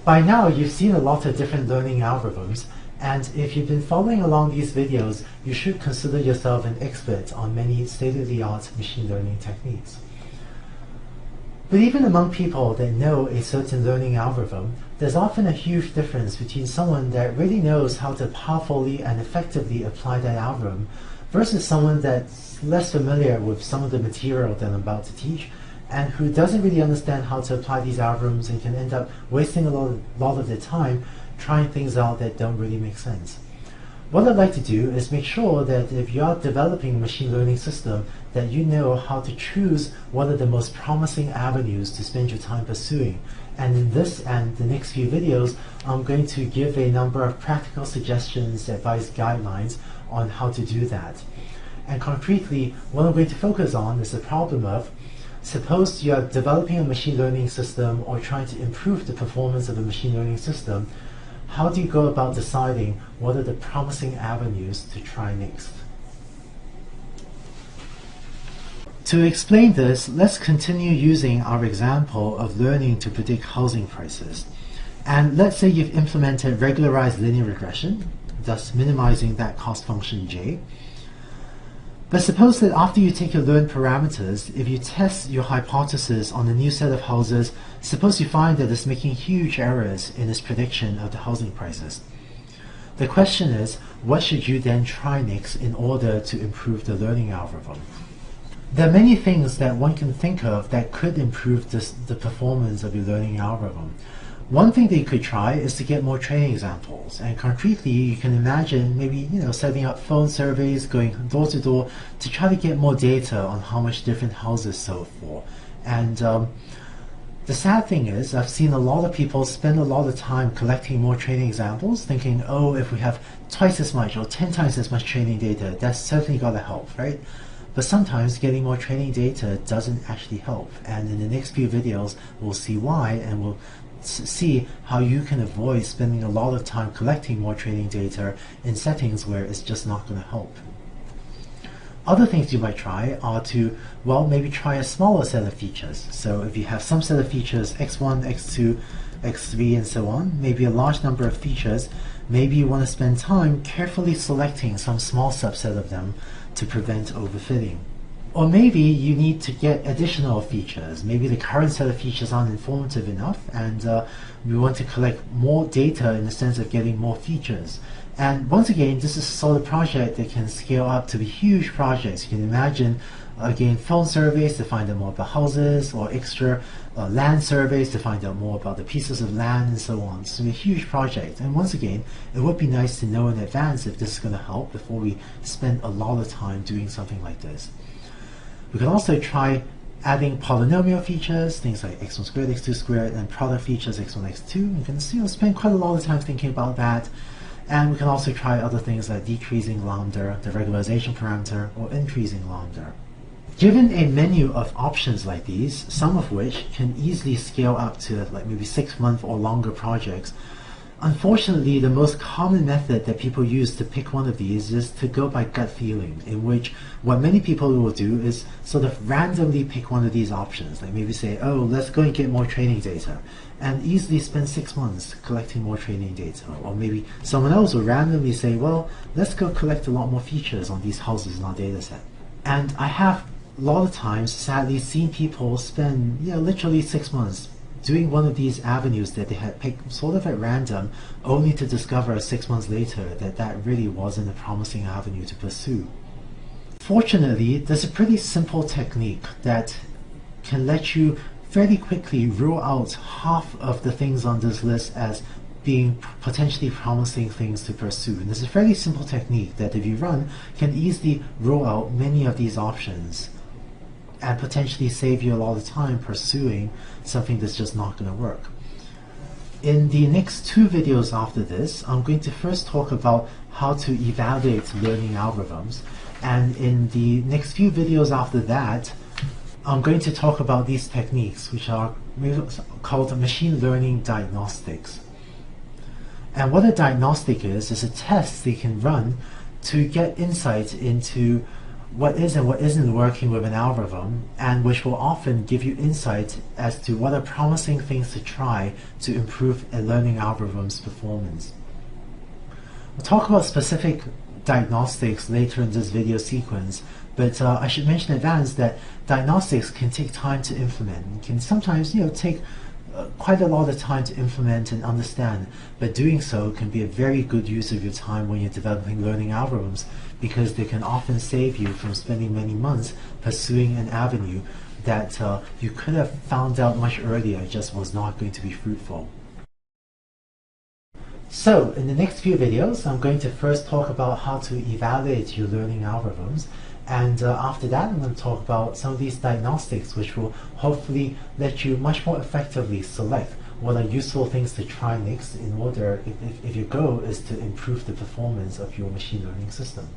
By now, you've seen a lot of different learning algorithms, and if you've been following along these videos, you should consider yourself an expert on many state-of-the-art machine learning techniques. But even among people that know a certain learning algorithm, there's often a huge difference between someone that really knows how to powerfully and effectively apply that algorithm versus someone that's less familiar with some of the material that I'm about to teach and who doesn't really understand how to apply these algorithms and can end up wasting a lot of their time trying things out that don't really make sense. What I'd like to do is make sure that if you're developing a machine learning system, that you know how to choose what are the most promising avenues to spend your time pursuing. And in this and the next few videos, I'm going to give a number of practical suggestions, advice, guidelines on how to do that. And concretely, what I'm going to focus on is the problem of, suppose you're developing a machine learning system or trying to improve the performance of a machine learning system. How do you go about deciding what are the promising avenues to try next? To explain this, let's continue using our example of learning to predict housing prices. And let's say you've implemented regularized linear regression, thus minimizing that cost function j. But suppose that after you take your learned parameters, if you test your hypothesis on a new set of houses, suppose you find that it's making huge errors in its prediction of the housing prices. The question is, what should you then try next in order to improve the learning algorithm? There are many things that one can think of that could improve the performance of your learning algorithm. One thing that you could try is to get more training examples, and concretely you can imagine maybe setting up phone surveys, going door to door to try to get more data on how much different houses sold for. And the sad thing is, I've seen a lot of people spend a lot of time collecting more training examples, thinking, oh, if we have twice as much or 10 times as much training data, that's certainly got to help, right? But sometimes getting more training data doesn't actually help, and in the next few videos we'll see why, and we'll see how you can avoid spending a lot of time collecting more training data in settings where it's just not going to help. Other things you might try are to, well, maybe try a smaller set of features. So if you have some set of features, x1, x2, x3, and so on, maybe a large number of features, maybe you want to spend time carefully selecting some small subset of them to prevent overfitting. Or maybe you need to get additional features. Maybe the current set of features aren't informative enough, and we want to collect more data in the sense of getting more features. And once again, this is a sort of project that can scale up to be huge projects. You can imagine, again, phone surveys to find out more about houses, or extra land surveys to find out more about the pieces of land, and so on. So it's a huge project. And once again, it would be nice to know in advance if this is going to help before we spend a lot of time doing something like this. We can also try adding polynomial features, things like x1 squared, x2 squared, and product features x1, x2. You can spend quite a lot of time thinking about that. And we can also try other things like decreasing lambda, the regularization parameter, or increasing lambda. Given a menu of options like these, some of which can easily scale up to like maybe 6-month or longer projects, unfortunately, the most common method that people use to pick one of these is to go by gut feeling, in which what many people will do is sort of randomly pick one of these options. Like maybe say, oh, let's go and get more training data, and easily spend 6 months collecting more training data. Or maybe someone else will randomly say, well, let's go collect a lot more features on these houses in our data set. And I have a lot of times, sadly, seen people spend literally 6 months doing one of these avenues that they had picked sort of at random, only to discover 6 months later that that really wasn't a promising avenue to pursue. Fortunately, there's a pretty simple technique that can let you fairly quickly rule out half of the things on this list as being potentially promising things to pursue. And there's a fairly simple technique that if you run, can easily rule out many of these options and potentially save you a lot of time pursuing something that's just not going to work. In the next 2 videos after this, I'm going to first talk about how to evaluate learning algorithms, and in the next few videos after that, I'm going to talk about these techniques, which are called machine learning diagnostics. And what a diagnostic is a test they can run to get insight into what is and what isn't working with an algorithm, and which will often give you insight as to what are promising things to try to improve a learning algorithm's performance. We'll talk about specific diagnostics later in this video sequence, but I should mention in advance that diagnostics can take time to implement. It can sometimes take quite a lot of time to implement and understand, but doing so can be a very good use of your time when you're developing learning algorithms, because they can often save you from spending many months pursuing an avenue that you could have found out much earlier just was not going to be fruitful. So in the next few videos, I'm going to first talk about how to evaluate your learning algorithms, and after that I'm going to talk about some of these diagnostics which will hopefully let you much more effectively select what are useful things to try next in order if your goal is to improve the performance of your machine learning system.